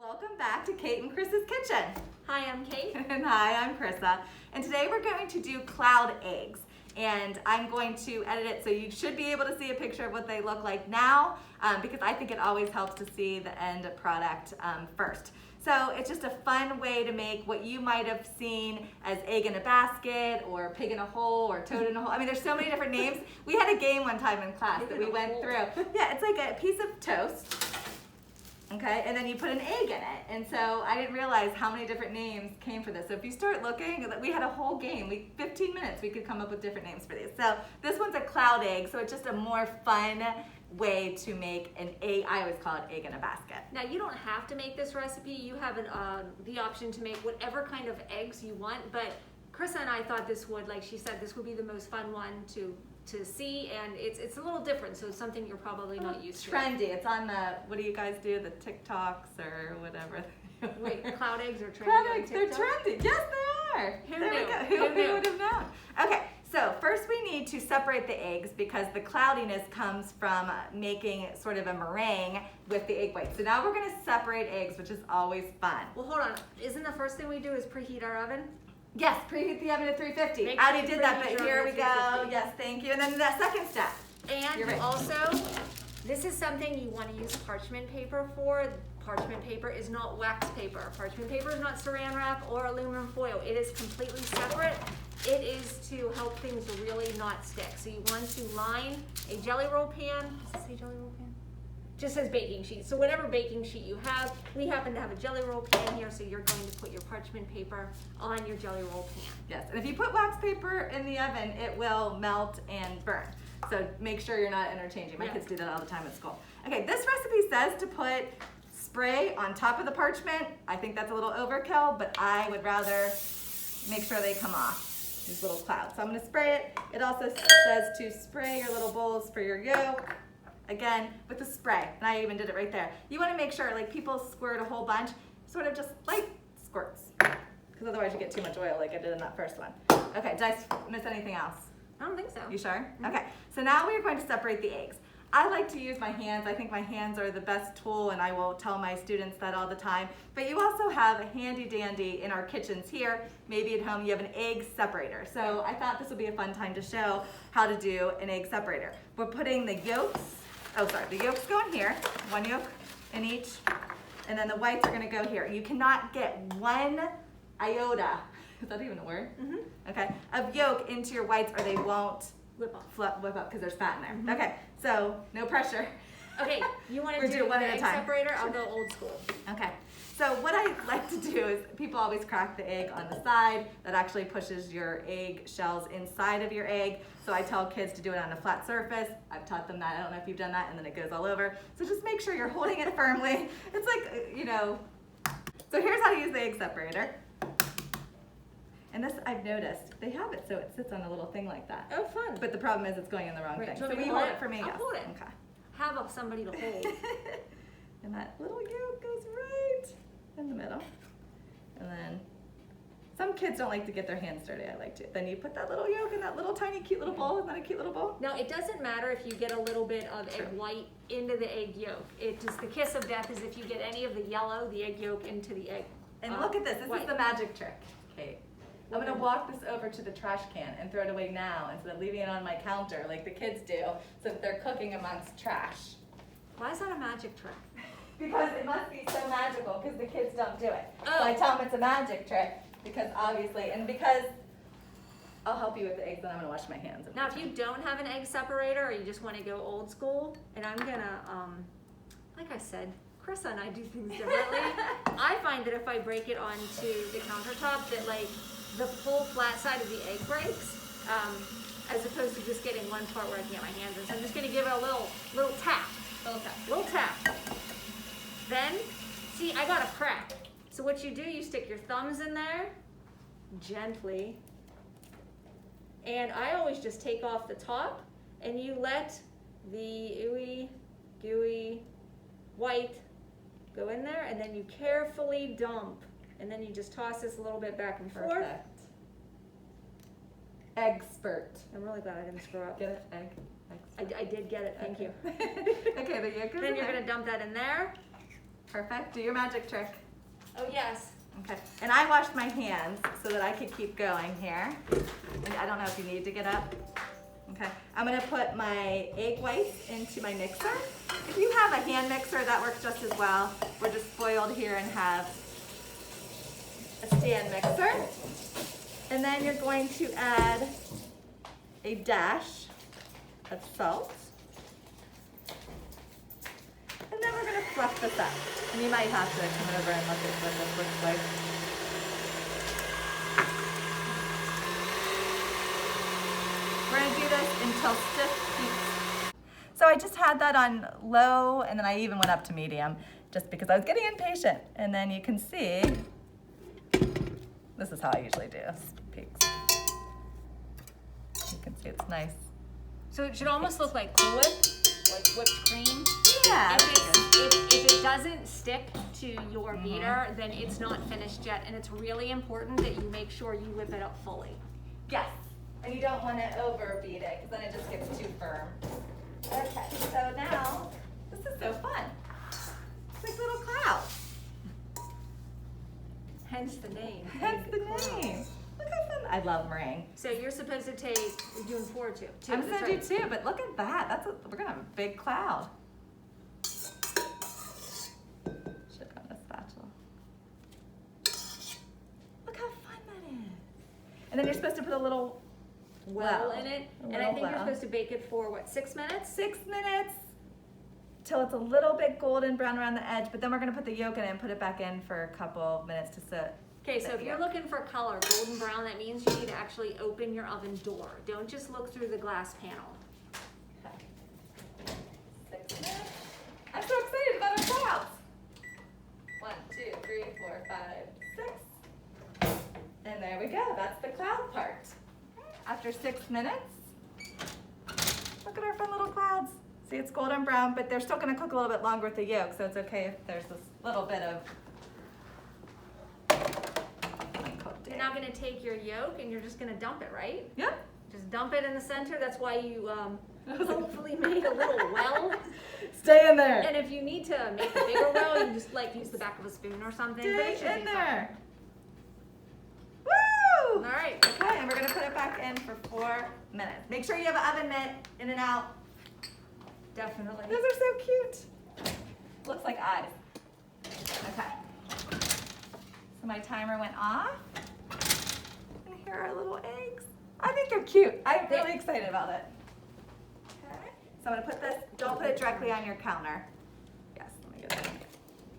Welcome back to Kate and Chris's Kitchen. Hi, I'm Kate. And hi, I'm Chrissa. And today we're going to do cloud eggs. And I'm going to edit it so you should be able to see a picture of what they look like now, because I think it always helps to see the end product first. So it's just a fun way to make what you might have seen as egg in a basket or pig in a hole or toad in a hole. I mean, there's so many different names. We had a game one time in class that we went through. Yeah, it's like a piece of toast. Okay, and then you put an egg in it. And so I didn't realize how many different names came for this. So if you start looking, we had a whole game. 15 minutes, we could come up with different names for these. So this one's a cloud egg, so it's just a more fun way to make an egg. I always call it egg in a basket. Now, you don't have to make this recipe. You have the option to make whatever kind of eggs you want, but Chrissa and I thought this would, like she said, this would be the most fun one to see, and it's a little different, so it's something you're probably not used to. Trendy. It's on the, what do you guys do, the TikToks or whatever. Wait, cloud eggs are trendy Cloud on eggs, they're TikTok? trendy. Yes, they are. Who There knew? we go. Who knew? Who would have known? Okay, so first we need to separate the eggs because the cloudiness comes from making sort of a meringue with the egg white. So now we're gonna separate eggs, which is always fun. Well, hold on. Isn't the first thing we do is preheat our oven? Yes, preheat the oven at 350. Make I sure already you did that, preheat but your here oven we at go. 350. Yes, thank you. And then that second step. And You're right. also, this is something you want to use parchment paper for. Parchment paper is not wax paper. Parchment paper is not saran wrap or aluminum foil. It is completely separate. It is to help things really not stick. So you want to line a jelly roll pan. Does it say jelly roll pan? Just says baking sheet. So whatever baking sheet you have, we happen to have a jelly roll pan here, so you're going to put your parchment paper on your jelly roll pan. Yes, and if you put wax paper in the oven, it will melt and burn. So make sure you're not interchanging. My kids do that all the time at school. Okay, this recipe says to put spray on top of the parchment. I think that's a little overkill, but I would rather make sure they come off, these little clouds. So I'm gonna spray it. It also says to spray your little bowls for your yolk. Again, with the spray, and I even did it right there. You wanna make sure, like people squirt a whole bunch, sort of just light squirts, because otherwise you get too much oil like I did in that first one. Okay, did I miss anything else? I don't think so. You sure? Okay, so now we are going to separate the eggs. I like to use my hands. I think my hands are the best tool, and I will tell my students that all the time. But you also have a handy dandy in our kitchens here. Maybe at home you have an egg separator. So I thought this would be a fun time to show how to do an egg separator. We're putting the yolks, the yolks go in here, one yolk in each, and then the whites are gonna go here. You cannot get 1 iota, is that even a word? Mm-hmm. Okay, of yolk into your whites or they won't Whip off. whip up because there's fat in there. Okay, so no pressure. Okay, you want We're to do doing one the at a egg time. separator? I'll go old school. Okay, so what I like to do is people always crack the egg on the side. That actually pushes your egg shells inside of your egg. So I tell kids to do it on a flat surface. I've taught them that. I don't know if you've done that, and then it goes all over. So just make sure you're holding it firmly. It's like, you know. So here's how to use the egg separator. And this, I've noticed, they have it so it sits on a little thing like that. Oh, fun. But the problem is it's going in the wrong Right, thing. do you So want me will you to hold hold it for me? I'll Yes. hold it. Okay. Have somebody to hold. And that little yolk goes right in the middle. And then some kids don't like to get their hands dirty. I like to. Then you put that little yolk in that little tiny cute little bowl. Isn't that a cute little bowl? Now, it doesn't matter if you get a little bit of egg True. white into the egg yolk. It just, the kiss of death is if you get any of the yellow, the egg yolk, into the egg. And look at this. This is white. the magic trick, Kate. I'm gonna walk this over to the trash can and throw it away now instead of leaving it on my counter like the kids do, so that they're cooking amongst trash. Why is that a magic trick? Because it must be so magical because the kids don't do it. Oh. So I tell them it's a magic trick because obviously, and because I'll help you with the eggs, then I'm gonna wash my hands. Now, if you don't have an egg separator or you just want to go old school, and I'm gonna, like I said, Chrissa and I do things differently. I find that if I break it onto the countertop, that like the full flat side of the egg breaks, as opposed to just getting one part where I can get my hands in. So I'm just gonna give it a little tap. Little tap. Then, see, I got a crack. So what you do, you stick your thumbs in there, gently, and I always just take off the top, and you let the ooey, gooey, white go in there, and then you carefully dump, and then you just toss this a little bit back and forth. Perfect. Expert. I'm really glad I didn't screw up. Get it? Egg. Expert. I did get it, thank you. Okay, the yolk is Then in you're there. gonna dump that in there. Perfect. Do your magic trick. Oh yes. Okay. And I washed my hands so that I could keep going here. And I don't know if you need to get up. Okay. I'm gonna put my egg whites into my mixer. If you have a hand mixer, that works just as well. We're just spoiled here and have a stand mixer. And then you're going to add a dash of salt. And then we're gonna fluff this up. And you might have to come over and look at what this looks like. We're gonna do this until stiff heat. So I just had that on low, and then I even went up to medium, just because I was getting impatient. And then you can see, this is how I usually do peaks. You can see it's nice. So it should almost look like Cool Whip, like whipped cream. Yeah. If it doesn't stick to your beater, then it's not finished yet, and it's really important that you make sure you whip it up fully. Yes, and you don't want to overbeat it because then it just gets too firm. Okay, so now, this is so fun. It's like little clouds. Hence the name. That's the name. Look how fun. I love meringue. So you're supposed to take, you're doing 4 too. I'm that's gonna do right. 2, but look at that. We're gonna have a big cloud. Should have a spatula. Look how fun that is. And then you're supposed to put a little Well in it, A and I little think you're well. supposed to bake it for what, 6 minutes? 6 minutes till it's a little bit golden brown around the edge, but then we're gonna put the yolk in it and put it back in for a couple minutes to sit. Okay, so if There you're you go. looking for color, golden brown, that means you need to actually open your oven door. Don't just look through the glass panel. Okay. 6 minutes. I'm so excited about our clouds. 1, 2, 3, 4, 5, 6. And there we go. That's the cloud part. After 6 minutes, look at our fun little clouds. See, it's golden brown, but they're still gonna cook a little bit longer with the yolk, so it's okay if there's this little bit of uncooked You're egg. now gonna take your yolk and you're just gonna dump it, right? Yep. Just dump it in the center. That's why you hopefully made a little well. Stay in there. And if you need to make a bigger well, you just like use the back of a spoon or something. But it Stay should in be there. Woo! fine. All right. Okay, and we're gonna put it back in for 4 minutes. Make sure you have an oven mitt, in and out. Definitely. Those are so cute. Looks like eyes. Okay. So my timer went off. And here are our little eggs. I think they're cute. I'm really excited about it. Okay. So I'm gonna put this, don't put it directly on your counter. Yes, let me get it.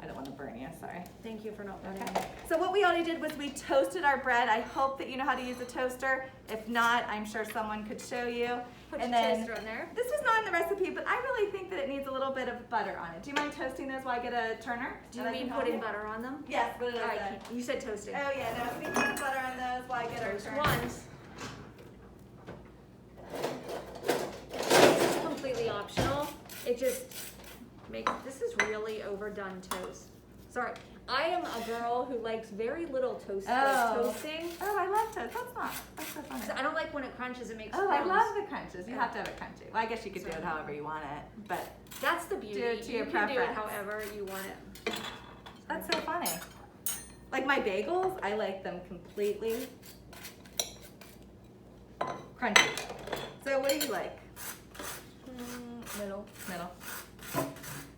I don't want to burn you, sorry. Thank you for not burning Okay. it. So what we already did was we toasted our bread. I hope that you know how to use a toaster. If not, I'm sure someone could show you. Put And your then toaster in there. this was not in the recipe, but I really think that it needs a little bit of butter on it. Do you mind toasting those while I get a turner? Do you And I mean can help putting you? butter on them? Yes, put it All on right. the. You said toasting. Oh yeah, no, we put butter on those while I get our Toast turner. once. This is completely optional. It just makes, this is really overdone toast. Sorry, I am a girl who likes very little toast, like Oh. toasting. Oh, I love toast. That's so funny. I don't like when it crunches, it makes Oh, I crumbs. love the crunches. You Yeah. have to have it crunchy. Well, I guess you could do it however you want it, but That's the beauty. Do it to your you can do it preference. however you want it. that's so funny. Like my bagels, I like them completely crunchy. So what do you like? Middle. Middle.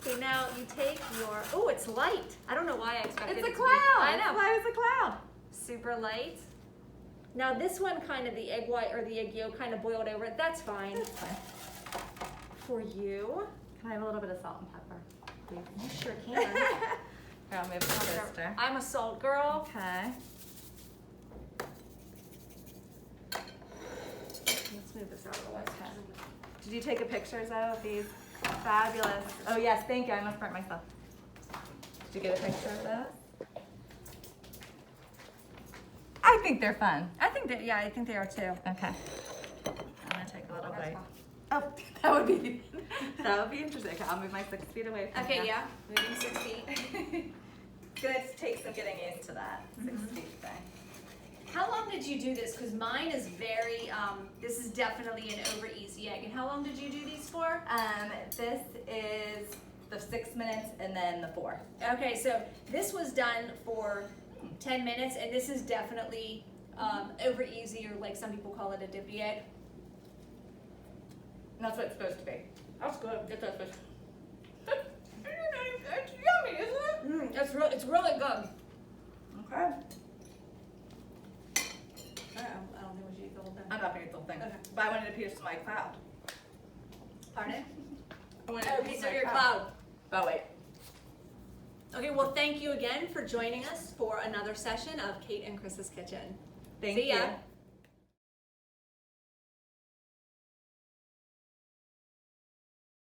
Okay, now you take your, oh, it's light. I don't know why I expected It's a it to cloud. be. I know. Why is a cloud? Super light. Now this one kind of the egg white or the egg yolk kind of boiled over it. That's fine. That's fine. For you, Can I have a little bit of salt and pepper, please? you sure can. Here, I'll move the toaster. I'm a salt girl. Okay. Let's move this out of the way. Okay. Did you take a picture, Zoe, of these fabulous? Oh yes, thank you. I must burn myself. Did you get a picture of those? I think they're fun. I think that, yeah, I think they are too. Okay. I'm gonna take a little That's bite. fine. Oh, that would be interesting. Okay, I'll move my 6 feet away from Okay, you. yeah, moving 6 feet. It's gonna take some getting used to that 6 feet thing. How long did you do this? Because mine is very, this is definitely an over easy egg. And how long did you do these for? This is the 6 minutes, and then the 4. Okay, so this was done for 10 minutes, and this is definitely over easy, or like some people call it a dippy egg. And that's what it's supposed to be. That's good. It's supposed to It's yummy, isn't it? It's really good. Okay. I don't think we should eat the whole thing. I'm not gonna eat the whole thing. Okay. But I wanted a piece of my cloud. Pardon? I wanted A piece of your cloud. Oh, wait. Okay, well, thank you again for joining us for another session of Kate and Chris's Kitchen. Thank See ya. you.